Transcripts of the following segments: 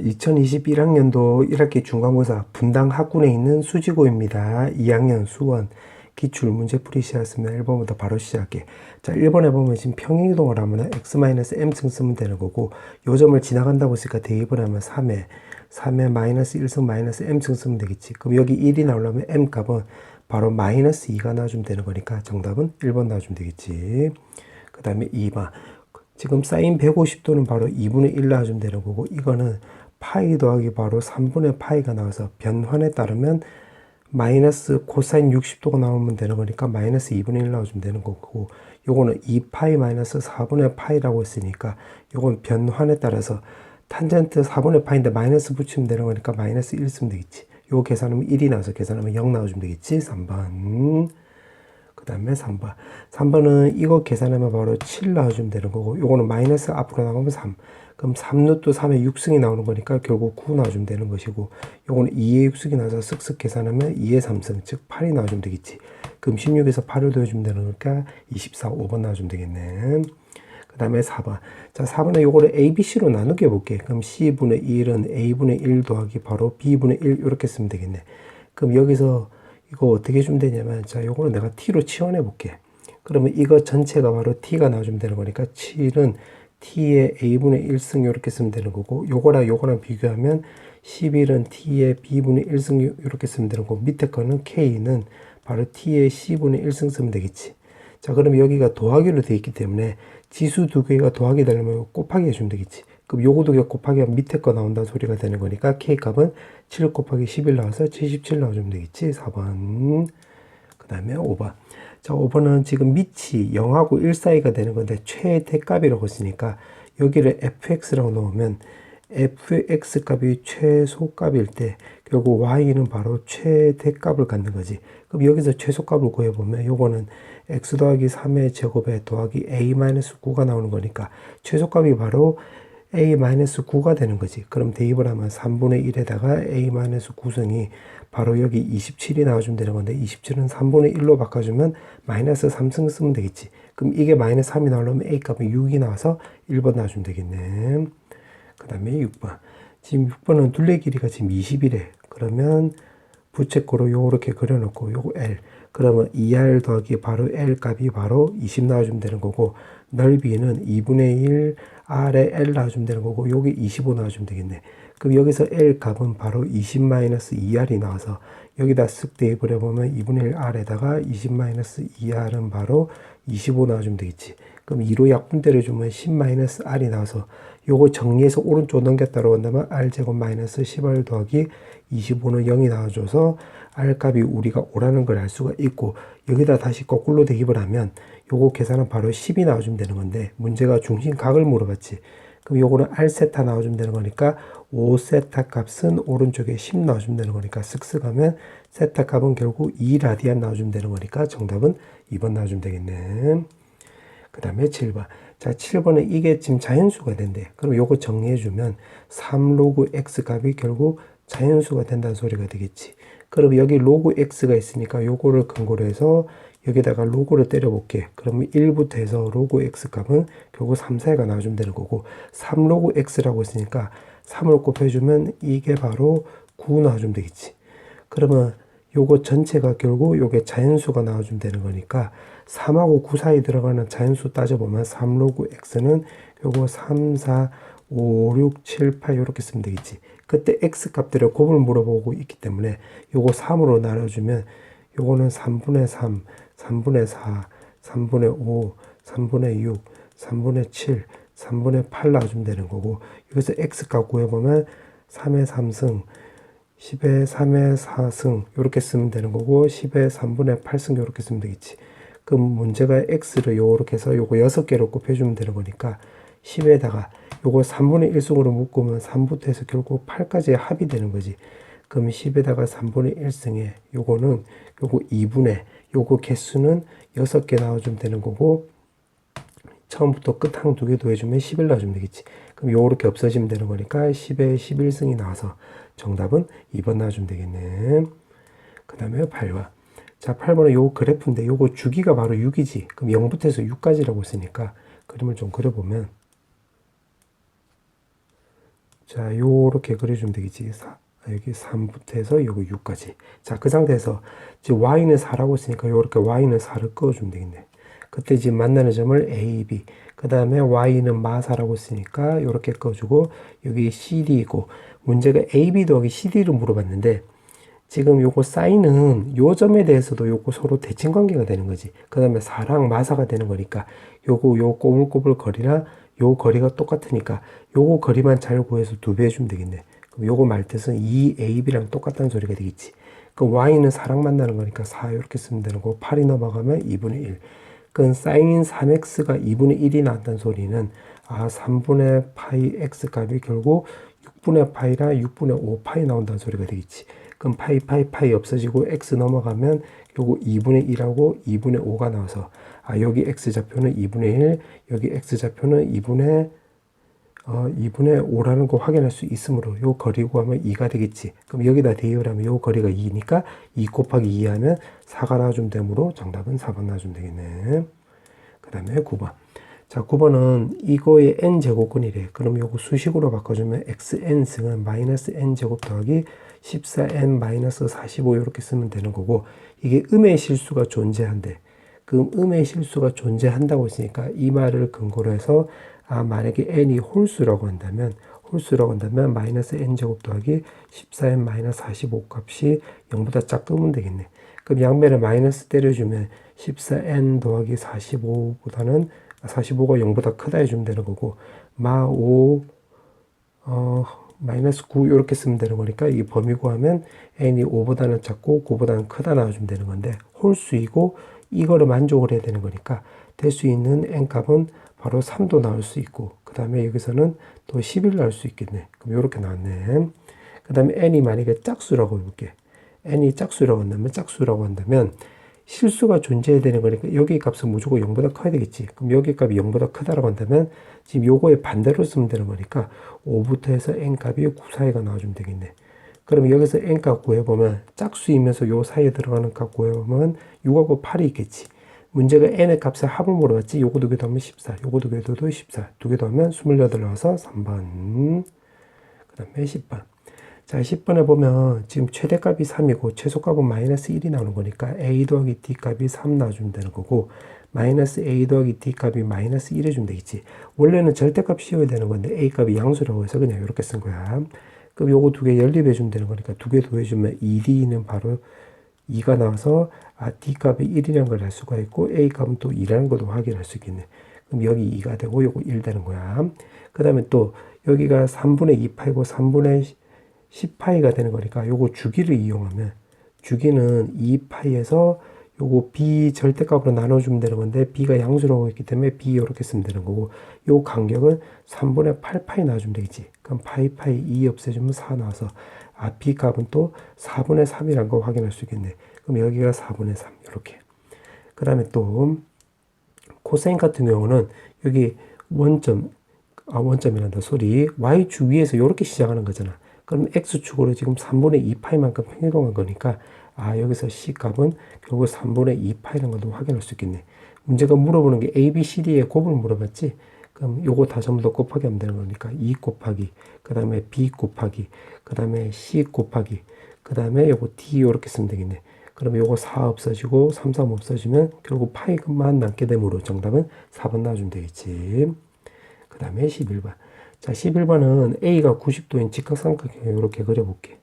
2021학년도 1학기 중간고사 분당 학군에 있는 수지고입니다. 2학년 수원 기출 문제풀이 시작했습니다. 1번부터 바로 시작할게. 자, 1번에 보면 지금 평행이동을 하면 x-m승 쓰면 되는 거고, 요 점을 지나간다고 했으니까 대입을 하면 3에 마이너스 1승 마이너스 m승 쓰면 되겠지. 그럼 여기 1이 나오려면 m 값은 바로 마이너스 2가 나와주면 되는 거니까 정답은 1번 나와주면 되겠지. 그 다음에 2번. 지금 사인 150도는 바로 2분의 1 나와주면 되는 거고, 이거는 파이 더하기 바로 3분의 파이가 나와서 변환에 따르면 마이너스 코사인 60도가 나오면 되는 거니까 마이너스 2분의 1 나와주면 되는 거고, 요거는 2파이 마이너스 4분의 파이라고 했으니까 요건 변환에 따라서 탄젠트 4분의 파인데 마이너스 붙이면 되는 거니까 마이너스 1 쓰면 되겠지. 요거 계산하면 1이 나와서 계산하면 0 나와주면 되겠지. 3번. 그 다음에 3번. 3번은 이거 계산하면 바로 7 나와주면 되는 거고, 요거는 마이너스 앞으로 나가면 3. 그럼 3루트 3에 6승이 나오는 거니까 결국 9 나와주면 되는 것이고, 요거는 2에 6승이 나와서 쓱쓱 계산하면 2에 3승, 즉 8이 나와주면 되겠지. 그럼 16에서 8을 더해주면 되는 거니까 24, 5번 나와주면 되겠네. 그 다음에 4번. 자, 4번에 요거를 A, B, C로 나누게 해볼게. 그럼 C분의 1은 A분의 1 더하기 바로 B분의 1 이렇게 쓰면 되겠네. 그럼 여기서 이거 어떻게 해주면 되냐면, 자, 요거는 내가 t로 치환해 볼게. 그러면 이거 전체가 바로 t가 나와주면 되는 거니까 7은 t의 a분의 1승 이렇게 쓰면 되는 거고, 요거랑 비교하면 11은 t의 b분의 1승 이렇게 쓰면 되는 거고, 밑에 거는 k는 바로 t의 c분의 1승 쓰면 되겠지. 자, 그러면 여기가 더하기로 되어 있기 때문에 지수 두 개가 더하기 되려면 곱하기 해주면 되겠지. 그럼 요거 두 개 곱하기 하면 밑에 거 나온다는 소리가 되는 거니까 K값은 7 곱하기 11 나와서 77 나와주면 되겠지. 4번. 그 다음에 5번. 자, 5번은 지금 밑이 0하고 1 사이가 되는 건데 최대값이라고 했으니까 여기를 fx라고 넣으면 fx 값이 최소값일 때 결국 y는 바로 최대값을 갖는 거지. 그럼 여기서 최소값을 구해보면 요거는 x 더하기 3의 제곱에 더하기 a-9가 나오는 거니까 최소값이 바로 a-9가 되는 거지. 그럼 대입을 하면 3분의 1에다가 a-9승이 바로 여기 27이 나와주면 되는 건데, 27은 3분의 1로 바꿔주면 마이너스 3승 쓰면 되겠지. 그럼 이게 마이너스 3이 나오려면 a 값은 6이 나와서 1번 나와주면 되겠네. 그 다음에 6번. 지금 6번은 둘레 길이가 지금 20이래. 그러면 부채꼴로 요렇게 그려놓고 요거 L. 그러면 2R 더하기 바로 L 값이 바로 20 나와주면 되는 거고, 넓이는 2분의 1 R에 L 나와주면 되는 거고, 요게 25 나와주면 되겠네. 그럼 여기서 L 값은 바로 20-2R이 나와서 여기다 쓱 대입을 해보면 2분의 1 R에다가 20-2R은 바로 25 나와주면 되겠지. 그럼 2로 약분 때려주면 10-R이 나와서 요거 정리해서 오른쪽 넘겼다고 한다면 R제곱 마이너스 10R 더하기 25는 0이 나와줘서 R값이 우리가 오라는 걸 알 수가 있고, 여기다 다시 거꾸로 대입을 하면 요거 계산은 바로 10이 나와주면 되는 건데, 문제가 중심각을 물어봤지. 그럼 요거는 R세타 나와주면 되는 거니까 5세타 값은 오른쪽에 10 나와주면 되는 거니까 쓱쓱 하면 세타 값은 결국 2라디안 나와주면 되는 거니까 정답은 2번 나와주면 되겠네. 그 다음에 7번. 자, 7번에 이게 지금 자연수가 된대. 그럼 요거 정리해주면 3로그 x 값이 결국 자연수가 된다는 소리가 되겠지. 그럼 여기 로그 x가 있으니까 요거를 근거로 해서 여기다가 로그를 때려볼게. 그러면 1부터 해서 로그 x 값은 결국 3, 4가 나와주면 되는 거고, 3로그 x라고 했으니까 3을 곱해주면 이게 바로 9 나와주면 되겠지. 그러면 요거 전체가 결국 요게 자연수가 나와주면 되는 거니까 3하고 9 사이 들어가는 자연수 따져보면 3로그 x는 요거 3, 4, 5, 6, 7, 8 이렇게 쓰면 되겠지. 그때 x 값들을 곱을 물어보고 있기 때문에 요거 3으로 나눠주면 요거는 3분의 3, 3분의 4, 3분의 5, 3분의 6, 3분의 7, 3분의 8 나와주면 되는 거고, 여기서 x값 구해보면 3의 3승, 10의 3의 4승 이렇게 쓰면 되는 거고, 10의 3분의 8승 이렇게 쓰면 되겠지. 그럼 문제가 x를 요렇게 해서 요거 6개로 곱해주면 되는 거니까 10에다가 요거 3분의 1승으로 묶으면 3부터 해서 결국 8까지 합이 되는 거지. 그럼 10에다가 3분의 1승에 요거는 요거 2분의 요거 개수는 6개 나와주면 되는 거고, 처음부터 끝 한 2개 더해주면 11 나와주면 되겠지. 그럼 요렇게 없어지면 되는 거니까 10에 11승이 나와서 정답은 2번 나와주면 되겠네. 그 다음에 8번. 자, 8번은 요 그래프인데 요거 주기가 바로 6이지. 그럼 0부터 해서 6까지라고 했으니까 그림을 좀 그려보면 자, 요렇게 그려주면 되겠지. 여기 3부터 해서 여기 6까지. 자, 그 상태에서 지금 y는 4라고 했으니까 요렇게 y는 4를 그어주면 되겠네. 그때 지금 만나는 점을 A, B. 그 다음에 y는 마4라고 했으니까 요렇게 그어주고 여기 CD이고 문제가 A, B 더하기 CD를 물어봤는데 지금 요거 사인은 요 점에 대해서도 요거 서로 대칭 관계가 되는 거지. 그 다음에 4랑 마사가 되는 거니까 요거 요 꼬불꼬불 거리랑 요 거리가 똑같으니까 요거 거리만 잘 구해서 2배 해주면 되겠네. 그럼 요거 말뜻은 2AB랑 똑같다는 소리가 되겠지. 그럼 Y는 4랑 만나는 거니까 4 이렇게 쓰면 되는 거고 8이 넘어가면 2분의 1. 그럼 사인 3x가 2분의 1이 나왔다는 소리는 3분의 파이 x 값이 결국 6분의 파이랑 6분의 5 파이 나온다는 소리가 되겠지. 그럼 파이 없어지고 x 넘어가면 요거 2분의 1하고 2분의 5가 나와서 여기 x좌표는 2분의 1, 여기 x좌표는 2분의 5라는 거 확인할 수 있으므로 요 거리 구하면 2가 되겠지. 그럼 여기다 대입을 하면 요 거리가 2니까 2 곱하기 2 하면 4가 나와주면 되므로 정답은 4번 나와주면 되겠네. 그 다음에 9번. 자, 9번은 이거의 n제곱근이래. 그럼 요거 수식으로 바꿔주면 xn승은 마이너스 n제곱 더하기 14n 마이너스 45 이렇게 쓰면 되는 거고 이게 음의 실수가 존재한대. 그럼 음의 실수가 존재한다고 했으니까 이 말을 근거로 해서 만약에 n이 홀수라고 한다면 마이너스 n제곱 더하기 14n 마이너스 45 값이 0보다 작으면 되겠네. 그럼 양변에 마이너스 때려주면 14n 더하기 45보다는 45가 0보다 크다 해주면 되는 거고 마5 마이너스 9 이렇게 쓰면 되는 거니까 이 범위 구하면 n이 5보다는 작고 9보다는 크다 나와주면 되는 건데 홀수이고 이거를 만족을 해야 되는 거니까 될 수 있는 n값은 바로 3도 나올 수 있고 그 다음에 여기서는 또 11 나올 수 있겠네. 그럼 이렇게 나왔네. 그 다음에 n이 만약에 짝수라고 해볼게. n이 짝수라고 한다면 실수가 존재해야 되는 거니까 여기 값은 무조건 0보다 커야 되겠지. 그럼 여기 값이 0보다 크다라고 한다면 지금 요거의 반대로 쓰면 되는 거니까 5부터 해서 n값이 9 사이가 나와주면 되겠네. 그럼 여기서 n값 구해보면 짝수이면서 요 사이에 들어가는 값 구해보면 6하고 8이 있겠지. 문제가 n의 값의 합을 물어봤지. 요거 2개 더하면 14, 요거 2개 더도 14, 2개 더하면 28 나와서 3번. 그 다음에 10번. 자, 10번에 보면 지금 최대값이 3이고 최소값은 마이너스 1이 나오는 거니까 a 더하기 d 값이 3 나와주면 되는 거고 마이너스 a 더하기 d 값이 마이너스 1 해주면 되겠지. 원래는 절대값 씌워야 되는 건데 a 값이 양수라고 해서 그냥 이렇게 쓴 거야. 그럼 요거 2개 연립해주면 되는 거니까 2개 더해주면 2d는 바로 2가 나와서 d 값이 1이라는 걸 알 수가 있고 a 값은 또 2라는 것도 확인할 수 있겠네. 그럼 여기 2가 되고 요거 1 되는 거야. 그 다음에 또 여기가 3분의 2파이고 3분의 10파이가 되는 거니까 요거 주기를 이용하면 주기는 2파이에서 요거 b 절대값으로 나눠주면 되는 건데 b가 양수라고 했기 때문에 b 이렇게 쓰면 되는 거고 요 간격은 3분의 8파이 나와주면 되겠지. 그럼 파이 2 없애주면 4 나와서 b 값은 또 4분의 3이라는 거 확인할 수 있겠네. 그럼 여기가 4분의 3 이렇게. 그 다음에 또 코사인 같은 경우는 여기 원점이란다 소리 y축 위에서 이렇게 시작하는 거잖아. 그럼 x축으로 지금 3분의 2파이만큼 평행이동한 거니까 여기서 c값은 결국 3분의 2파이라는 것도 확인할 수 있겠네. 문제가 물어보는 게 a, b, c, d의 곱을 물어봤지. 그럼 요거 다 전부 다 곱하기 하면 되는 거니까 2 곱하기 그 다음에 b 곱하기 그 다음에 c 곱하기 그 다음에 요거 d 이렇게 쓰면 되겠네. 그러면 요거 4 없어지고 3, 3 없어지면 결국 파이만 남게 되므로 정답은 4번 나와주면 되겠지. 그 다음에 11번. 자, 11번은 A가 90도인 직각삼각형 이렇게 그려볼게.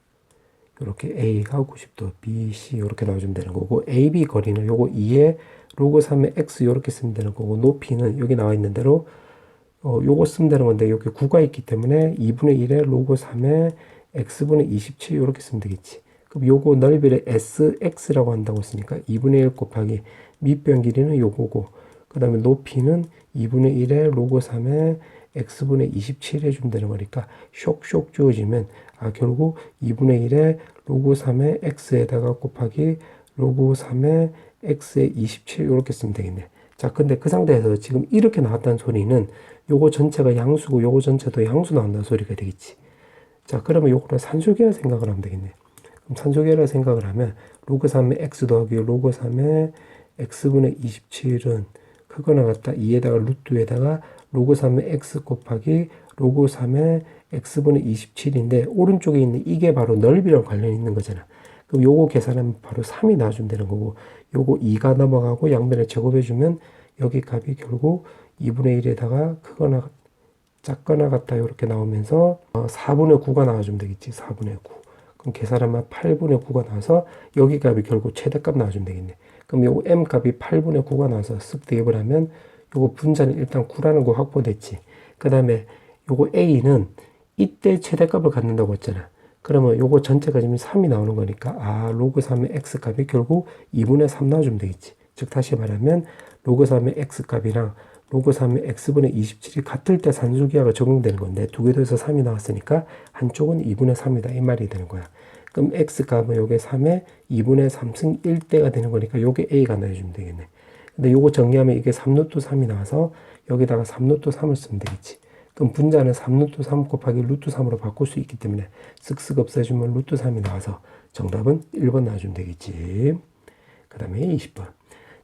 이렇게 A가 90도, B, C 이렇게 나와주면 되는 거고 AB 거리는 요거 2에 로그 3의 X 이렇게 쓰면 되는 거고 높이는 여기 나와 있는 대로 요거 쓰면 되는 건데 여기 9가 있기 때문에 2분의 1에 로그 3의 X분의 27 이렇게 쓰면 되겠지. 그럼 요거 넓이를 SX라고 한다고 했으니까 2분의 1 곱하기 밑변 길이는 요거고 그 다음에 높이는 2분의 1에 로그 3의 x분의 27 해주면 되는 거니까 쇽쇽 주어지면 결국 2분의 1에 로그 3의 x에다가 곱하기 로그 3의 x의 27 이렇게 쓰면 되겠네. 자, 근데 그 상태에서 지금 이렇게 나왔다는 소리는 요거 전체가 양수고 요거 전체도 양수 나온다는 소리가 되겠지. 자, 그러면 요거는 산술계라 생각을 하면 되겠네. 그럼 산술계라 생각을 하면 로그 3의 x 더하기 로그 3의 x분의 27은 그거나 같다 2에다가 루트에다가 로그 3의 x 곱하기 로그 3의 x분의 27인데 오른쪽에 있는 이게 바로 넓이랑 관련이 있는 거잖아. 그럼 요거 계산하면 바로 3이 나와주면 되는 거고, 요거 2가 넘어가고 양변을 제곱해주면 여기 값이 결국 2분의 1에다가 크거나 작거나 같다 이렇게 나오면서 4분의 9가 나와주면 되겠지. 4분의 9. 그럼 계산하면 8분의 9가 나와서 여기 값이 결국 최대값 나와주면 되겠네. 그럼 요거 m 값이 8분의 9가 나와서 쓱 대입을 하면 요거 분자는 일단 9라는 거 확보됐지. 그 다음에 요거 a는 이때 최대값을 갖는다고 했잖아. 그러면 요거 전체가 지금 3이 나오는 거니까 로그 3의 x 값이 결국 2분의 3 나와주면 되겠지. 즉 다시 말하면 로그 3의 x 값이랑 로그 3의 x분의 27이 같을 때 산수기하가 적용되는 건데 두 개 더해서 3이 나왔으니까 한쪽은 2분의 3이다 이 말이 되는 거야. 그럼 x 값은 요게 3의 2분의 3승 1대가 되는 거니까 요게 a가 나와주면 되겠네. 근데 요거 정리하면 이게 3루트 3이 나와서 여기다가 3루트 3을 쓰면 되겠지. 그럼 분자는 3루트 3 곱하기 루트 3으로 바꿀 수 있기 때문에 쓱쓱 없애주면 루트 3이 나와서 정답은 1번 나와주면 되겠지. 그 다음에 20번.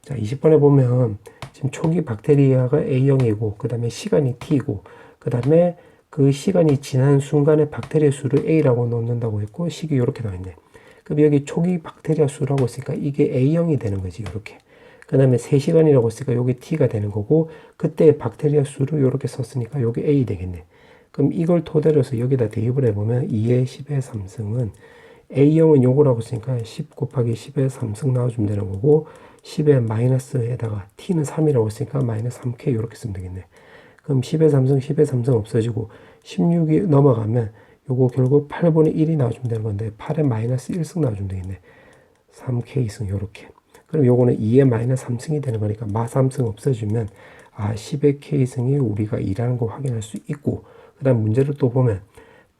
자, 20번에 보면 지금 초기 박테리아가 A형이고 그 다음에 시간이 T이고 그 다음에 그 시간이 지난 순간에 박테리아 수를 A라고 넣는다고 했고 식이 이렇게 나와 있네. 그럼 여기 초기 박테리아 수라고 했으니까 이게 A형이 되는 거지 이렇게. 그 다음에 3시간이라고 했으니까 여기 T가 되는 거고 그때 박테리아 수를 이렇게 썼으니까 여기 A 되겠네. 그럼 이걸 토대로 해서 여기다 대입을 해보면 2의 10의 3승은 A형은 요거라고 했으니까 10 곱하기 10의 3승 나와주면 되는 거고 10의 마이너스에다가 t는 3이라고 했으니까 마이너스 3k 이렇게 쓰면 되겠네. 그럼 10의 3승, 10의 3승 없어지고 16이 넘어가면 요거 결국 8분의 1이 나와주면 되는 건데 8의 마이너스 1승 나와주면 되겠네. 3k승 요렇게. 그럼 요거는 2의 마이너스 3승이 되는 거니까 마 3승 없어지면 10의 k승이 우리가 2라는 거 확인할 수 있고 그 다음 문제를 또 보면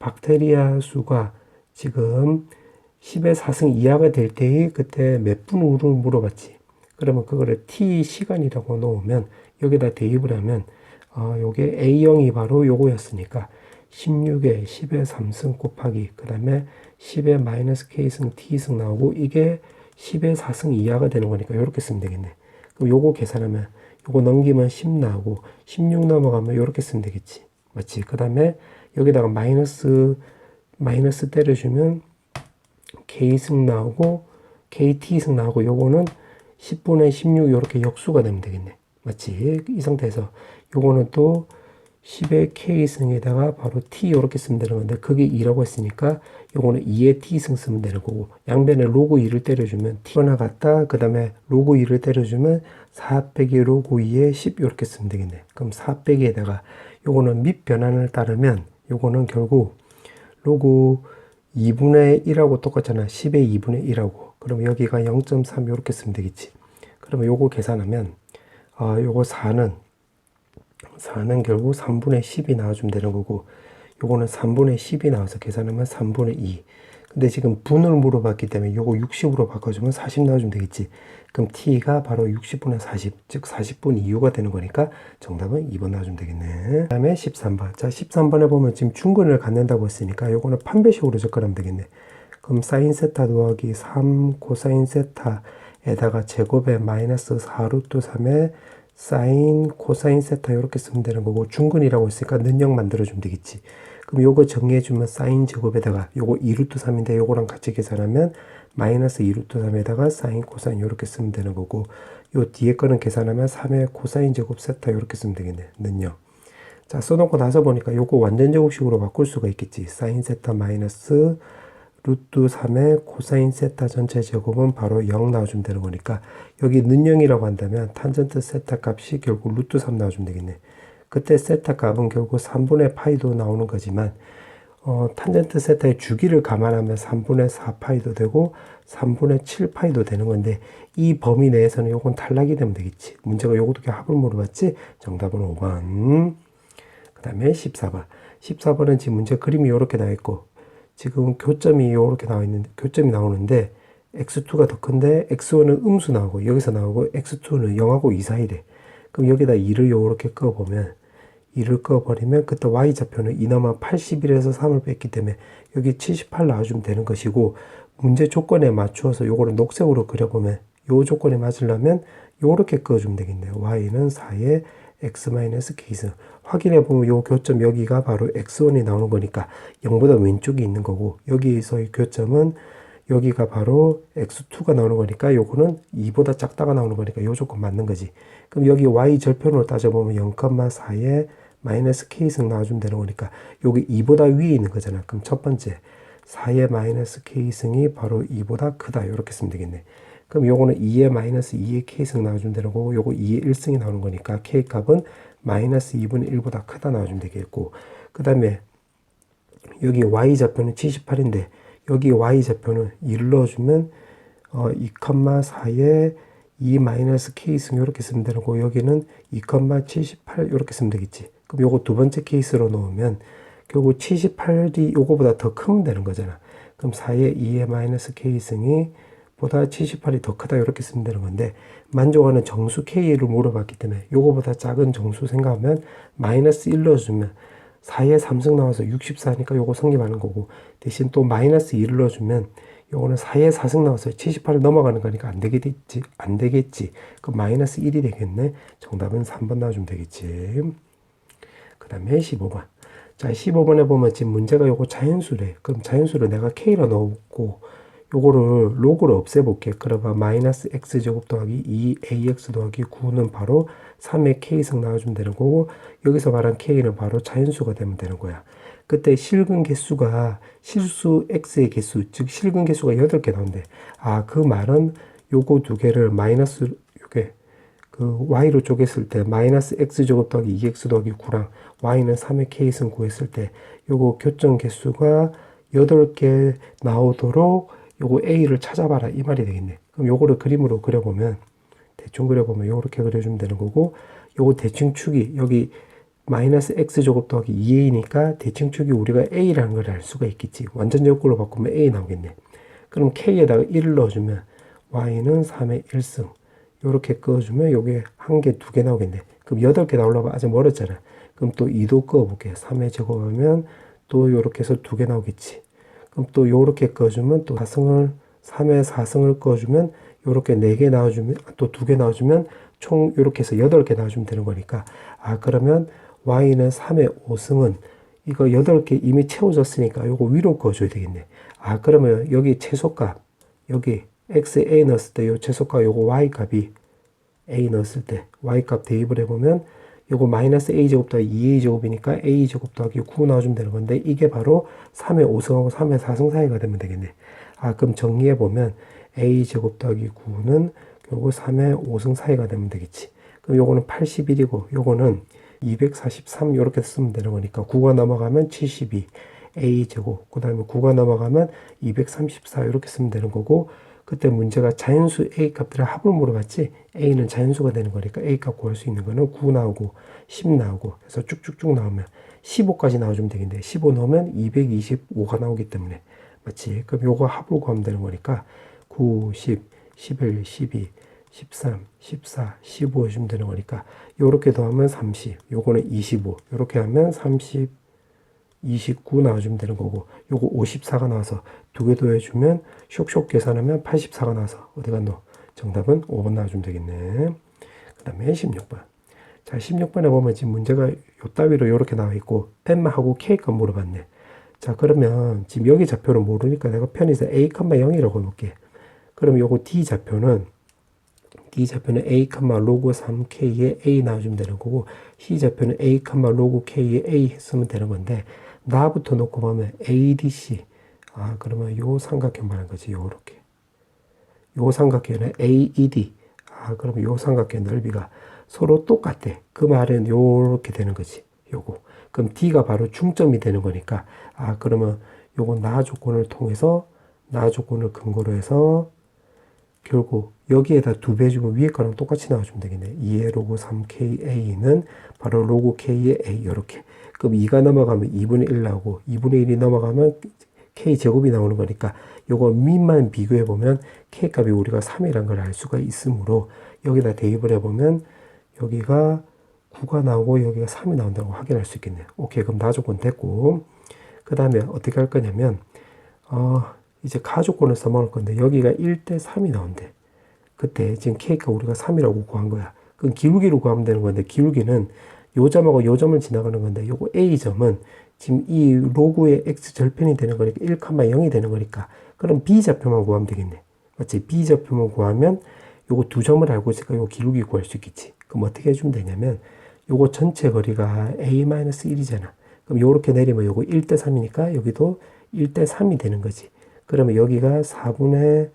박테리아 수가 지금 10의 4승 이하가 될 때에 그때 몇 분 후를 물어봤지. 그러면 그거를 t 시간이라고 놓으면 여기다 대입을 하면 요게 A형이 바로 요거였으니까 16에 10의 3승 곱하기 그 다음에 10의 마이너스 k승 t승 나오고 이게 10의 4승 이하가 되는 거니까 이렇게 쓰면 되겠네. 그럼 요거 계산하면 요거 넘기면 10 나오고 16 넘어가면 이렇게 쓰면 되겠지. 맞지? 그 다음에 여기다가 마이너스 때려주면 k승 나오고 kt승 나오고 요거는 10분의 16 이렇게 역수가 되면 되겠네. 맞지? 이 상태에서 요거는 또 10의 k승에다가 바로 t 이렇게 쓰면 되는 건데 그게 2라고 했으니까 요거는 2의 t승 쓰면 되는 거고 양변에 로그 2를 때려주면 t거나 같다. 그 다음에 로그 2를 때려주면 4 빼기 로그 2의 10 이렇게 쓰면 되겠네. 그럼 4 빼기에다가 요거는 밑 변환을 따르면 요거는 결국 로그 2분의 1하고 똑같잖아. 10의 2분의 1하고. 그럼 여기가 0.3 이렇게 쓰면 되겠지. 그러면 요거 계산하면 요거 4는 결국 3분의 10이 나와주면 되는 거고 요거는 3분의 10이 나와서 계산하면 3분의 2. 근데 지금 분을 물어봤기 때문에 요거 60으로 바꿔주면 40 나와주면 되겠지. 그럼 t가 바로 60분의 40, 즉 40분 이후가 되는 거니까 정답은 2번 나와주면 되겠네. 그 다음에 13번. 자, 13번에 보면 지금 중근을 갖는다고 했으니까 요거는 판별식으로 접근하면 되겠네. 그럼 사인 세타 더하기 3 코사인 세타에다가 제곱에 마이너스 4 루트 3에 사인 코사인 세타 이렇게 쓰면 되는 거고 중근이라고 했으니까 는영 만들어주면 되겠지. 그럼 요거 정리해주면 사인 제곱에다가 요거 2루트 3인데 요거랑 같이 계산하면 마이너스 2루트 3에다가 사인 코사인 이렇게 쓰면 되는 거고 요 뒤에 거는 계산하면 3의 코사인 제곱 세타 이렇게 쓰면 되겠네. 는요. 자, 써놓고 나서 보니까 요거 완전 제곱식으로 바꿀 수가 있겠지. 사인 세타 마이너스 루트 3의 코사인 세타 전체 제곱은 바로 0 나와주면 되는 거니까 여기 는 0이라고 한다면 탄젠트 세타 값이 결국 루트 3 나와주면 되겠네. 그때 세타 값은 결국 3분의 파이도 나오는 거지만 탄젠트 세타의 주기를 감안하면 3분의 4 파이도 되고 3분의 7 파이도 되는 건데 이 범위 내에서는 요건 탈락이 되면 되겠지. 문제가 요것도 합을 물어봤지. 정답은 5번. 그 다음에 14번. 14번은 지금 문제 그림이 이렇게 나와 있고 지금 교점이 이렇게 나와 있는데 교점이 나오는데 x2가 더 큰데 x1은 음수 나오고 여기서 나오고 x2는 0하고 2 사이래. 그럼 여기다 2를 이렇게 꺼보면 2를 꺼버리면 그때 y좌표는 이너만 81에서 3을 뺐기 때문에 여기 78 나와주면 되는 것이고 문제 조건에 맞추어서 요거를 녹색으로 그려보면 요 조건에 맞으려면 요렇게 그어주면 되겠네요. y는 4에 x-k승. 확인해 보면 요 교점 여기가 바로 x1이 나오는 거니까 0보다 왼쪽이 있는 거고, 여기에서의 교점은 여기가 바로 x2가 나오는 거니까 요거는 2보다 작다가 나오는 거니까 요 조건 맞는 거지. 그럼 여기 y 절편으로 따져보면 0,4에 마이너스 k승 나와주면 되는 거니까 여기 2보다 위에 있는 거잖아. 그럼 첫 번째 4의 마이너스 k승이 바로 2보다 크다. 이렇게 쓰면 되겠네. 그럼 요거는 2의 마이너스 2의 k승 나와주면 되는 거고, 요거 2의 1승이 나오는 거니까 k 값은 마이너스 2분의 1보다 크다 나와주면 되겠고, 그 다음에 여기 y 좌표는 78인데 여기 y 좌표는 2를 넣어주면 2,4에 2 마이너스 k승 이렇게 쓰면 되는 거고, 여기는 2,78 이렇게 쓰면 되겠지. 그럼 요거 두 번째 케이스로 놓으면 결국 78이 요거보다 더 크면 되는 거잖아. 그럼 4의 2의 마이너스 k승이 보다 78이 더 크다 이렇게 쓰면 되는 건데, 만족하는 정수 k를 물어봤기 때문에 요거보다 작은 정수 생각하면 마이너스 1 넣어주면 4의 3승 나와서 64니까 요거 성립하는 거고, 대신 또 마이너스 2를 넣어주면 요거는 4의 4승 나와서 78을 넘어가는 거니까 안 되겠지. 그럼 마이너스 1이 되겠네. 정답은 3번 나와주면 되겠지. 그 다음에 15번. 자, 15번에 보면 지금 문제가 요거 자연수래. 그럼 자연수를 내가 k로 넣고 요거를 로그를 없애볼게. 그러면 마이너스 x제곱 더하기 2ax 더하기 9는 바로 3의 k승 나와주면 되는 거고, 여기서 말한 k는 바로 자연수가 되면 되는 거야. 그때 실근 개수가 실수 x의 개수, 즉 실근 개수가 8개 나온대. 아, 그 말은 요거 두 개를 마이너스, 요게 그 y로 쪼갰을 때 마이너스 x제곱 더하기 2x 더하기 9랑 y는 3의 k승 구했을 때 요거 교점 개수가 8개 나오도록 요거 a를 찾아봐라 이 말이 되겠네. 그럼 요거를 그림으로 그려보면, 대충 그려보면 요렇게 그려주면 되는 거고, 요거 대칭 축이 여기 마이너스 x제곱 더하기 2a니까 대칭 축이 우리가 a라는 걸 알 수가 있겠지. 완전 역으로 바꾸면 a 나오겠네. 그럼 k에다가 1을 넣어주면 y는 3의 1승 요렇게 그어주면 요게 한 개, 두 개 나오겠네. 그럼 8개 나오려면 아직 멀었잖아. 그럼 또 2도 그어볼게. 3의 제곱하면 또 요렇게 해서 두 개 나오겠지. 그럼 또 요렇게 그어주면 또 3의 4승을 그어주면 요렇게 4개 나와주면 또 2개 나와주면 총 요렇게 해서 8개 나와주면 되는 거니까, 아, 그러면 y는 3의 5승은 이거 8개 이미 채워졌으니까 요거 위로 그어줘야 되겠네. 아, 그러면 여기 최소값, 여기 x에 a 넣었을 때 요 최소값 요거 y 값이 a 넣었을 때 y 값 대입을 해보면 요거 마이너스 a제곱 더하기 2a제곱이니까 a제곱 더하기 9 나와주면 되는 건데, 이게 바로 3의 5승하고 3의 4승 사이가 되면 되겠네. 아, 그럼 정리해보면 a제곱 더하기 9는 결국 3의 5승 사이가 되면 되겠지. 그럼 요거는 81이고 요거는 243 이렇게 쓰면 되는 거니까 9가 넘어가면 72 a제곱, 그 다음에 9가 넘어가면 234 이렇게 쓰면 되는 거고, 그때 문제가 자연수 a 값들의 합을 물어봤지, a는 자연수가 되는 거니까 a 값 구할 수 있는 거는 9 나오고 10 나오고 해서 쭉쭉쭉 나오면 15까지 나와주면 되겠는데, 15 넣으면 225가 나오기 때문에 맞지? 그럼 요거 합을 구하면 되는 거니까 9, 10, 11, 12, 13, 14, 15 해주면 되는 거니까 요렇게 더하면 30, 요거는 25, 요렇게 하면 30, 29 나와주면 되는 거고, 요거 54가 나와서 두 개 더해주면 쇽쇽 계산하면 84가 나와서 어디 갔노? 정답은 5번 나와주면 되겠네. 그 다음에 16번. 자, 16번에 보면 지금 문제가 요 따위로 요렇게 나와 있고 m하고 k값 물어봤네. 자, 그러면 지금 여기 좌표를 모르니까 내가 편의상 a, 0이라고 해볼게. 그럼 요거 d 좌표는 a, 로그 3k에 a 나와주면 되는 거고, c 좌표는 a, 로그 k에 a 했으면 되는 건데, 나부터 놓고 보면 ADC. 아, 그러면 요 삼각형 말하는 거지. 요렇게. 요 삼각형은 AED. 아, 그러면 요 삼각형 넓이가 서로 똑같대. 그 말은 요렇게 되는 거지. 요거. 그럼 D가 바로 중점이 되는 거니까, 아, 그러면 요거 나 조건을 통해서, 나 조건을 근거로 해서 결국 여기에다 2배 주면 위에 거랑 똑같이 나와주면 되겠네. 2의 로그 3KA는 바로 로그 K의 A, 요렇게. 그럼 2가 넘어가면 2분의 1 나오고, 2분의 1이 넘어가면 K제곱이 나오는 거니까, 요거 밑만 비교해보면 K값이 우리가 3이라는 걸 알 수가 있으므로, 여기다 대입을 해보면, 여기가 9가 나오고, 여기가 3이 나온다고 확인할 수 있겠네요. 오케이, 그럼 나조건 됐고, 그 다음에 어떻게 할 거냐면, 이제 가조건을 써먹을 건데, 여기가 1대 3이 나온대. 그때 지금 K가 우리가 3이라고 구한 거야. 그럼 기울기로 구하면 되는 건데, 기울기는 요 점하고 요 점을 지나가는 건데, 요거 A점은 지금 이 로그의 X 절편이 되는 거니까 1,0이 되는 거니까, 그럼 B좌표만 구하면 되겠네. 맞지? B좌표만 구하면 요거 두 점을 알고 있으니까 요거 기울기 구할 수 있겠지. 그럼 어떻게 해주면 되냐면, 요거 전체 거리가 A-1이잖아. 그럼 요렇게 내리면 요거 1대 3이니까 여기도 1대 3이 되는 거지. 그러면 여기가 4분의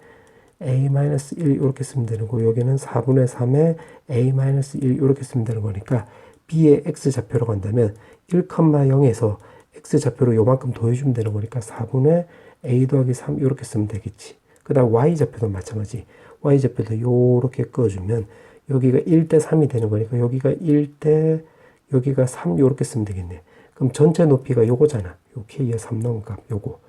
A-1 이렇게 쓰면 되는 거고, 여기는 4분의 3의 A-1 이렇게 쓰면 되는 거니까 B의 X좌표로 간다면 1,0에서 X좌표로 요만큼 더해주면 되는 거니까 4분의 A 더하기 3 이렇게 쓰면 되겠지. 그 다음 Y좌표도 마찬가지. Y좌표도 요렇게 꺼주면 여기가 1대 3이 되는 거니까 여기가 1대 여기가 3 요렇게 쓰면 되겠네. 그럼 전체 높이가 요거잖아. 요 K의 3 넣은 값 요거.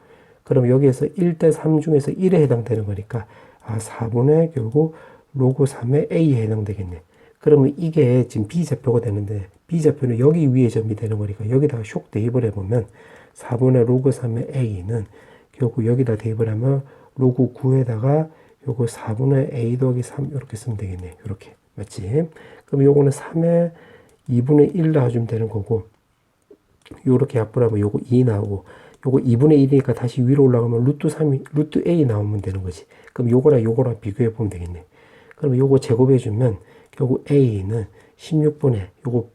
그럼 여기에서 1대 3 중에서 1에 해당되는 거니까 4분의 결국 로그 3의 A에 해당되겠네. 그러면 이게 지금 B좌표가 되는데 B좌표는 여기 위에 점이 되는 거니까 여기다가 쇽 대입을 해보면 4분의 로그 3의 A는 결국 여기다 대입을 하면 로그 9에다가 요거 4분의 A 더하기 3 이렇게 쓰면 되겠네. 이렇게. 맞지? 그럼 요거는 3의 2분의 1 나와주면 되는 거고, 요렇게 약분하면 요거 2 나오고, 요거 2분의 1이니까 다시 위로 올라가면 루트 3이, 루트 A 나오면 되는 거지. 그럼 요거랑 요거랑 비교해 보면 되겠네. 그럼 요거 제곱해주면, 결국 A는 16분의, 요거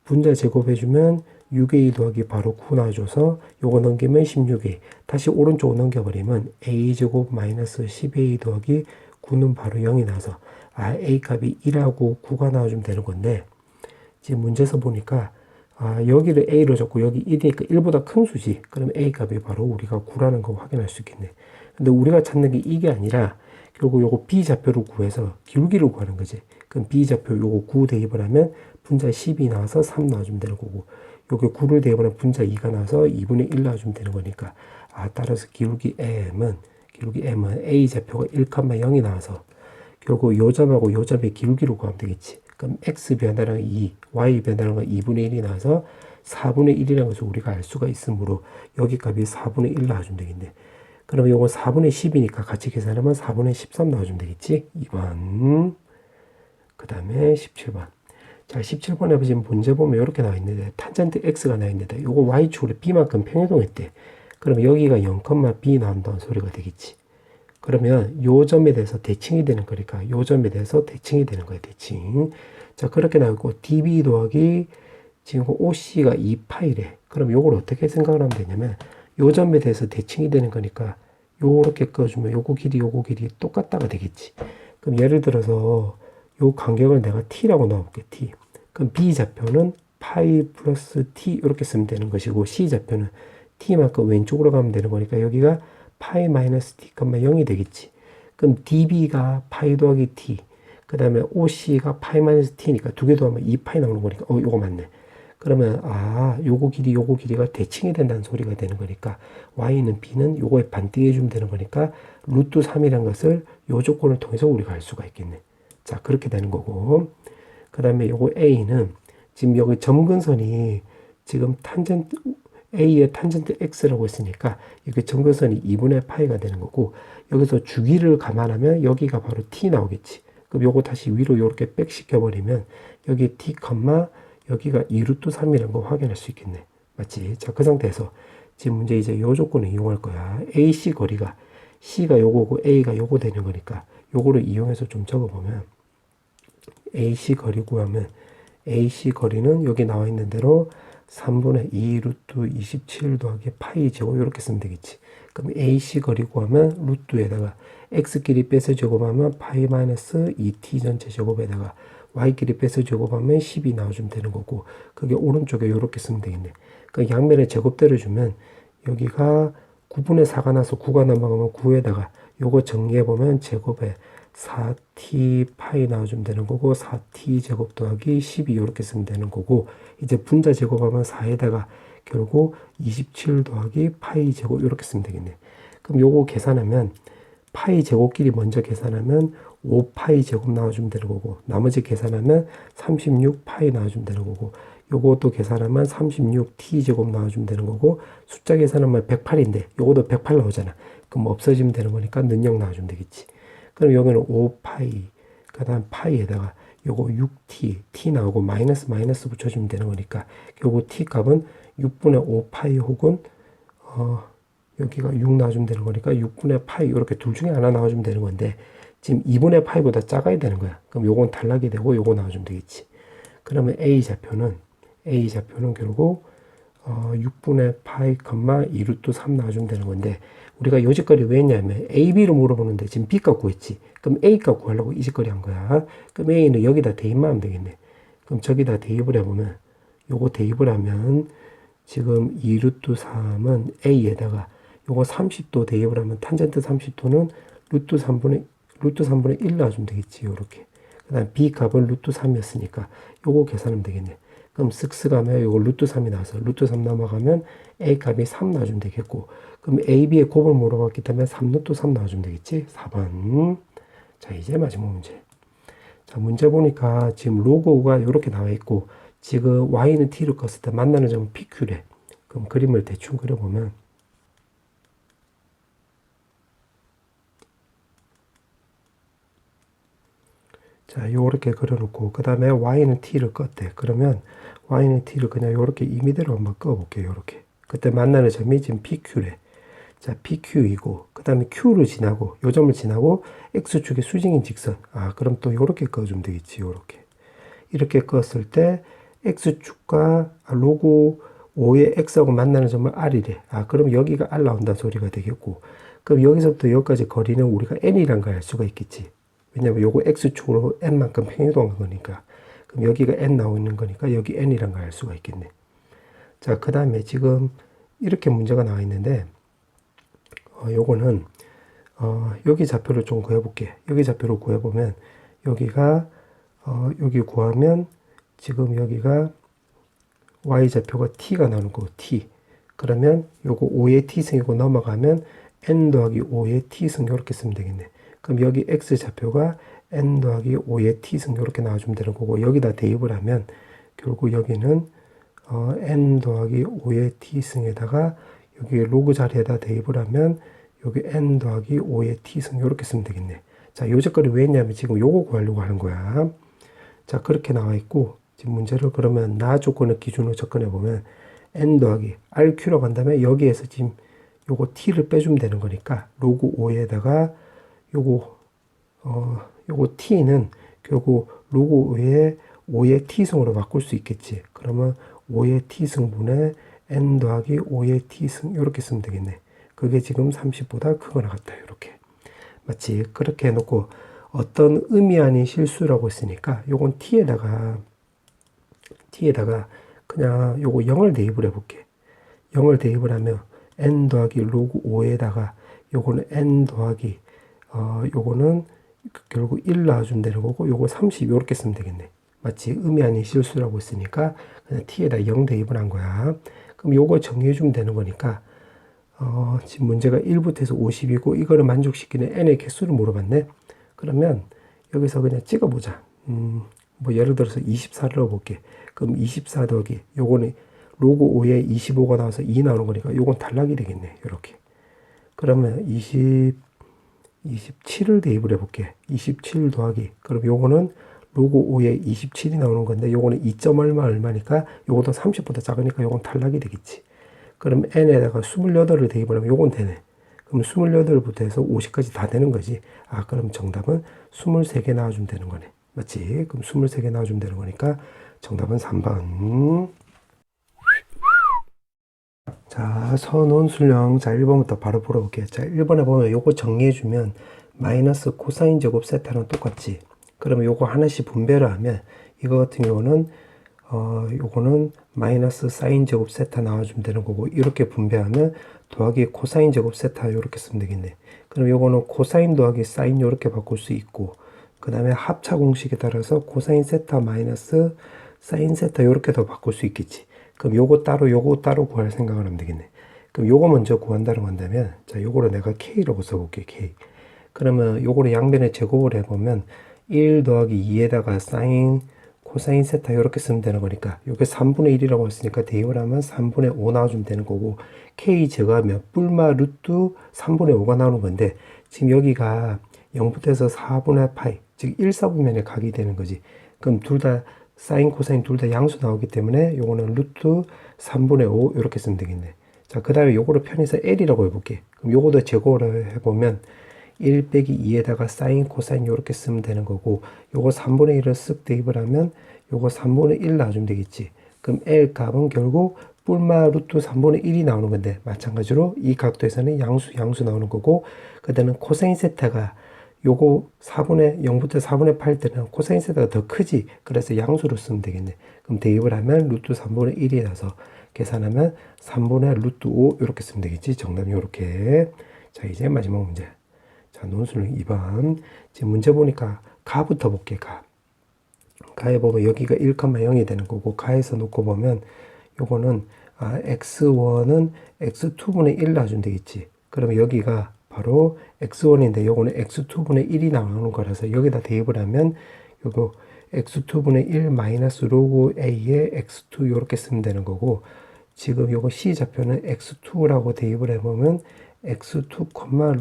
분자 제곱해주면 6A 더하기 바로 9 나와줘서 요거 넘기면 16A. 다시 오른쪽으로 넘겨버리면 A제곱 마이너스 10A 더하기 9는 바로 0이 나와서 A 값이 1하고 9가 나와주면 되는 건데, 지금 문제에서 보니까 여기를 A로 적고 여기 1이니까 1보다 큰 수지. 그럼 A 값이 바로 우리가 9라는 거 확인할 수 있겠네. 근데 우리가 찾는 게 이게 아니라 결국 요거 B좌표를 구해서 기울기를 구하는 거지. 그럼 B좌표 요거 9 대입을 하면 분자 10이 나와서 3 나와주면 되는 거고, 여기 9를 대입을 하면 분자 2가 나와서 2분의 1 나와주면 되는 거니까, 따라서 기울기 M은 A좌표가 1,0이 나와서 결국 요 점하고 요 점의 기울기를 구하면 되겠지. 그럼 X 변화량 2, Y 변화량은 2분의 1이 나와서 4분의 1이라는 것을 우리가 알 수가 있으므로 여기 값이 4분의 1 나와주면 되겠네. 그러면 요거 4분의 10이니까 같이 계산하면 4분의 13 나와주면 되겠지. 2번. 그 다음에 17번. 자, 17번에 지금 문제 보면 이렇게 나와 있는데, 탄젠트 X가 나와 있는데, 요거 Y축으로 B만큼 평이동했대. 그러면 여기가 0,B 나온다는 소리가 되겠지. 그러면 요 점에 대해서 대칭이 되는 거니까 요 점에 대해서 대칭이 되는 거예요. 대칭. 자, 그렇게 나오고 DB 더하기 지금 OC가 2파이래. 그럼 요걸 어떻게 생각을 하면 되냐면 요 점에 대해서 대칭이 되는 거니까 요렇게 꺼주면 요거 길이 똑같다가 되겠지. 그럼 예를 들어서 요 간격을 내가 T라고 넣어볼게. T. 그럼 B좌표는 파이 플러스 T 이렇게 쓰면 되는 것이고, C좌표는 T만큼 왼쪽으로 가면 되는 거니까 여기가 파이 마이너스 T, 0이 되겠지. 그럼 DB가 파이 더하기 T, 그 다음에 OC가 파이 마이너스 T니까 두 개 더하면 2파이 나오는 거니까, 요거 맞네. 그러면, 요거 길이가 대칭이 된다는 소리가 되는 거니까, Y는 B는 요거에 반띵해주면 되는 거니까, 루트 3이라는 것을 요 조건을 통해서 우리가 알 수가 있겠네. 자, 그렇게 되는 거고. 그 다음에 요거 A는, 지금 여기 점근선이 지금 A의 탄젠트 X라고 했으니까 여기 점근선이 2분의 파이가 되는 거고, 여기서 주기를 감안하면 여기가 바로 T 나오겠지. 그럼 요거 다시 위로 이렇게 백시켜버리면 여기 T, 여기가 2루트 3이라는 거 확인할 수 있겠네. 맞지? 자, 그 상태에서 지금 문제 이제 요 조건을 이용할 거야. AC 거리가 C가 요거고 A가 요거 되는 거니까 요거를 이용해서 좀 적어보면 AC 거리 구하면 AC 거리는 여기 나와 있는 대로 3분의 2 루트 27 더하기 파이 제곱 이렇게 쓰면 되겠지. 그럼 AC 거리 구하면 루트에다가 X끼리 빼서 제곱하면 파이 마이너스 2T 전체 제곱에다가 Y끼리 빼서 제곱하면 10이 나와주면 되는 거고, 그게 오른쪽에 이렇게 쓰면 되겠네. 그 양면에 제곱대로 주면 여기가 9분의 4가 나서 9가 넘어가면 9에다가 요거 정리해보면 제곱에 4t 파이 나와주면 되는 거고, 4t 제곱 더하기 12 이렇게 쓰면 되는 거고, 이제 분자 제곱하면 4에다가 결국 27 더하기 파이 제곱 이렇게 쓰면 되겠네. 그럼 요거 계산하면 파이 제곱끼리 먼저 계산하면 5파이 제곱 나와주면 되는 거고, 나머지 계산하면 36파이 나와주면 되는 거고, 요것도 계산하면 36t 제곱 나와주면 되는 거고, 숫자 계산하면 108인데 요것도 108 나오잖아. 그럼 없어지면 되는 거니까 는 0 나와주면 되겠지. 그럼 여기는 5파이, 그 다음 파이에다가 요거 6t, t 나오고 마이너스 마이너스 붙여주면 되는 거니까 결국 t 값은 6분의 5 파이 혹은 여기가 6 나와주면 되는 거니까 6분의 파이 이렇게 둘 중에 하나 나와주면 되는 건데 지금 2분의 파이보다 작아야 되는 거야. 그럼 요건 단락이 되고 요거 나와주면 되겠지. 그러면 A좌표는 결국 6분의 파이, 2 루트 3 나와주면 되는 건데 우리가 요 짓거리 왜 했냐면 A, B로 물어보는데 지금 B 값 구했지. 그럼 A 값 구하려고 이 짓거리 한 거야. 그럼 A는 여기다 대입만 하면 되겠네. 그럼 저기다 대입을 해보면 요거 대입을 하면 지금 2 루트 3은 A에다가 요거 30도 대입을 하면 탄젠트 30도는 루트 3분의 1 나와주면 되겠지. 요렇게. 그 다음 B 값은 루트 3이었으니까 요거 계산하면 되겠네. 그럼 쓱쓱 하면 요거 루트 3이 나와서 루트 3 넘어가면 A 값이 3 나와주면 되겠고 그럼 A, B의 곱을 물어봤기 때문에 3 루트 3 나와주면 되겠지. 4번. 자, 이제 마지막 문제. 자, 문제 보니까 지금 로그 5가 이렇게 나와 있고 지금 Y는 T를 껐을 때 만나는 점은 PQ래. 그럼 그림을 대충 그려보면 자, 요렇게 그려놓고 그 다음에 Y는 T를 껐대. 그러면 Y는 T를 그냥 요렇게 임의대로 한번 꺼볼게요. 요렇게. 그때 만나는 점이 지금 PQ래. 자, PQ이고 그 다음에 Q를 지나고 요 점을 지나고 X축의 수직인 직선. 그럼 또 요렇게 꺼주면 되겠지. 요렇게. 이렇게 껐을 때 X축과 로그 5의 X하고 만나는 점은 R이래. 그럼 여기가 R 나온다는 소리가 되겠고 그럼 여기서부터 여기까지 거리는 우리가 N이란 걸 알 수가 있겠지. 왜냐면 요거 X축으로 N만큼 평행이동한 거니까. 그럼 여기가 N 나오는 거니까 여기 N이란 걸 알 수가 있겠네. 자, 그 다음에 지금 이렇게 문제가 나와 있는데 요거는 여기 좌표를 좀 구해볼게. 여기 좌표를 구해보면 여기가 여기 구하면 지금 여기가 Y좌표가 T가 나오는 거고 T. 그러면 요거 5의 T승이고 넘어가면 N 더하기 5의 T승 이렇게 쓰면 되겠네. 그럼 여기 X좌표가 N 더하기 5의 T승 이렇게 나와주면 되는 거고 여기다 대입을 하면 결국 여기는 N 더하기 5의 T승에다가 여기 로그 자리에다 대입을 하면 여기 N 더하기 5의 T승 이렇게 쓰면 되겠네. 자, 요 짓거리 왜 했냐면 지금 요거 구하려고 하는 거야. 자, 그렇게 나와 있고 지금 문제를 그러면 나 조건을 기준으로 접근해 보면 N 더하기 RQ라고 한다면 여기에서 지금 요거 T를 빼주면 되는 거니까 로그 5에다가 요거 T는 결국 로그 5의 T승으로 바꿀 수 있겠지. 그러면 5의 T승분의 N 더하기 5의 T승 이렇게 쓰면 되겠네. 그게 지금 30보다 크거나 같다. 이렇게. 맞지? 그렇게 해놓고 어떤 의미 아닌 실수라고 했으니까 요건 T에다가 그냥 요거 0을 대입을 해볼게. 0을 대입을 하면 N 더하기 로그 5에다가 요거는 N 더하기 요거는 결국 1 나와주면 되는 거고 요거 30 요렇게 쓰면 되겠네. 마치 의미 아닌 실수라고 했으니까 그냥 T에다 0 대입을 한 거야. 그럼 요거 정리해주면 되는 거니까 지금 문제가 1부터 해서 50이고 이거를 만족시키는 n의 개수를 물어봤네. 그러면 여기서 그냥 찍어보자. 뭐 예를 들어서 24를 넣어볼게. 그럼 24 더하기 요거는 로그 5에 25가 나와서 2 나오는 거니까 요건 단락이 되겠네. 이렇게. 그러면 27을 대입을 해볼게. 27 더하기. 그럼 요거는 로그 5에 27이 나오는 건데 요거는 2점 얼마니까 요것도 30보다 작으니까 요건 단락이 되겠지. 그럼 n에다가 28을 대입을 하면 요건 되네. 그럼 28부터 해서 50까지 다 되는 거지. 그럼 정답은 23개 나와주면 되는 거네. 맞지? 그럼 23개 나와주면 되는 거니까 정답은 3번. 자, 선원술령. 자, 1번부터 바로 풀어볼게요. 자, 1번에 보면 요거 정리해주면 마이너스 코사인 제곱 세타랑 똑같지. 그러면 요거 하나씩 분배를 하면 이거 같은 경우는 요거는 마이너스 사인 제곱 세타 나와주면 되는 거고 이렇게 분배하면 더하기 코사인 제곱 세타 이렇게 쓰면 되겠네. 그럼 요거는 코사인 더하기 사인 이렇게 바꿀 수 있고 그 다음에 합차 공식에 따라서 코사인 세타 마이너스 사인 세타 이렇게 더 바꿀 수 있겠지. 그럼 요거 따로 구할 생각을 하면 되겠네. 그럼 요거 먼저 구한다고 한다면 자 요거를 내가 K라고 써볼게. K. 그러면 요거를 양변에 제곱을 해보면 1 더하기 2에다가 사인 코사인 세타 이렇게 쓰면 되는 거니까 요게 3분의 1이라고 했으니까 대입을 하면 3분의 5 나와주면 되는 거고 K 제거하면 뿔마 루트 3분의 5가 나오는 건데 지금 여기가 0부터 해서 4분의 파이 즉 1사분면에 각이 되는 거지. 그럼 둘 다 사인, 코사인 둘 다 양수 나오기 때문에 요거는 루트 3분의 5 이렇게 쓰면 되겠네. 자, 그 다음에 요거를 편해서 L이라고 해볼게. 그럼 요거도 제곱을 해보면 1 빼기 2에다가 사인, 코사인 요렇게 쓰면 되는 거고, 요거 3분의 1을 쓱 대입을 하면 요거 3분의 1 나와주면 되겠지. 그럼 L 값은 결국 뿔마 루트 3분의 1이 나오는 건데, 마찬가지로 이 각도에서는 양수 나오는 거고, 그 다음에 코사인 세타가 요거 0부터 4분의 8 때는 코사인 세타가 더 크지. 그래서 양수로 쓰면 되겠네. 그럼 대입을 하면 루트 3분의 1이 나서 계산하면 3분의 루트 5 이렇게 쓰면 되겠지. 정답이 이렇게. 자, 이제 마지막 문제. 자, 논술은 2번. 지금 문제 보니까 가부터 볼게. 가에 보면 여기가 1,0이 되는 거고, 가에서 놓고 보면 요거는 x1은 x2분의 1 놔주면 되겠지. 그러면 여기가 바로 x1인데 요거는 x2분의 1이 나오는 거라서 여기다 대입을 하면 요거 x2분의 1 마이너스 로그 a의 x2 요렇게 쓰면 되는 거고, 지금 요거 C 좌표는 x2라고 대입을 해보면 x2,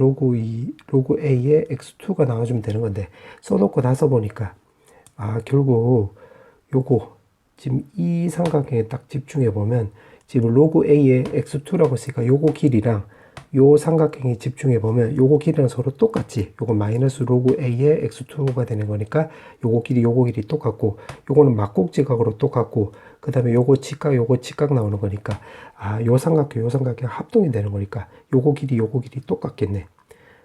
로그 a의 x2가 나와주면 되는 건데, 써놓고 나서 보니까 결국 요거 지금 이 삼각형에 딱 집중해 보면 지금 로그 a의 x2라고 했으니까 요거 길이랑 요 삼각형에 집중해 보면 요거 길이랑 서로 똑같지. 요거 마이너스 로그 a의 x2가 되는 거니까 요거 길이 똑같고, 요거는 막곡지각으로 똑같고, 그 다음에 요거 직각 나오는 거니까 요 삼각형 합동이 되는 거니까 요거 길이 똑같겠네.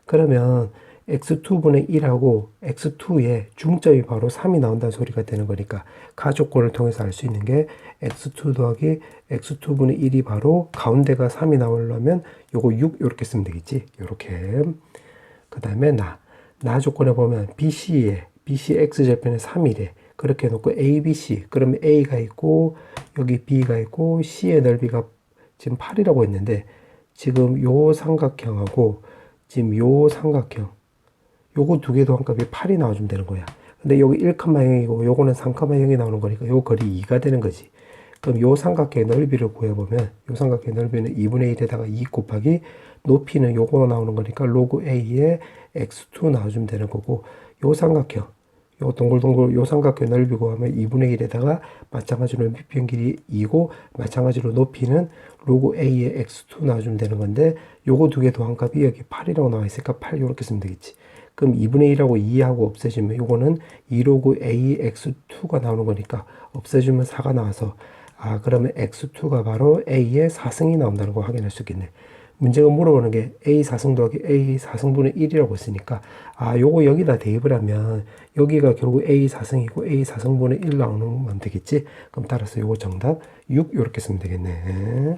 그러면 x2분의 1하고 x2의 중점이 바로 3이 나온다는 소리가 되는 거니까 가조건을 통해서 알 수 있는 게 x2 더하기 x2분의 1이 바로 가운데가 3이 나오려면 요거 6 이렇게 쓰면 되겠지. 요렇게. 그 다음에 나 조건에 보면 BC x절편에 3이래. 그렇게 해놓고 ABC, 그러면 A가 있고 여기 B가 있고 C의 넓이가 지금 8이라고 했는데, 지금 요 삼각형하고 지금 요 삼각형 요거 두 개도 한값이 8이 나와주면 되는 거야. 근데 여기 1,0이고 요거는 3,0이 나오는 거니까 요 거리 2가 되는 거지. 그럼 요 삼각형의 넓이를 구해보면 요 삼각형의 넓이는 2분의 1에다가 2 곱하기 높이는 요거 나오는 거니까 로그 a의 x2 나와주면 되는 거고, 요 삼각형 요 동글동글 요 삼각형 넓이 구하면 2분의 1에다가 마찬가지로 밑변 길이 2고 마찬가지로 높이는 로그 a의 x2 나와주면 되는 건데, 요거 두 개 더한값이 여기 8이라고 나와 있으니까 8 이렇게 쓰면 되겠지. 그럼 2분의 1하고 2하고 없애주면 요거는 2로그 a x2가 나오는 거니까 없애주면 4가 나와서 그러면 x2가 바로 a의 4승이 나온다는 거 확인할 수 있겠네. 문제가 물어보는 게 a 4승 더하기 a 4승분의 1이라고 했으니까 요거 여기다 대입을 하면 여기가 결국 a 4승이고 a 4승분의 1 나오는 건 되겠지. 그럼 따라서 요거 정답 6 이렇게 쓰면 되겠네.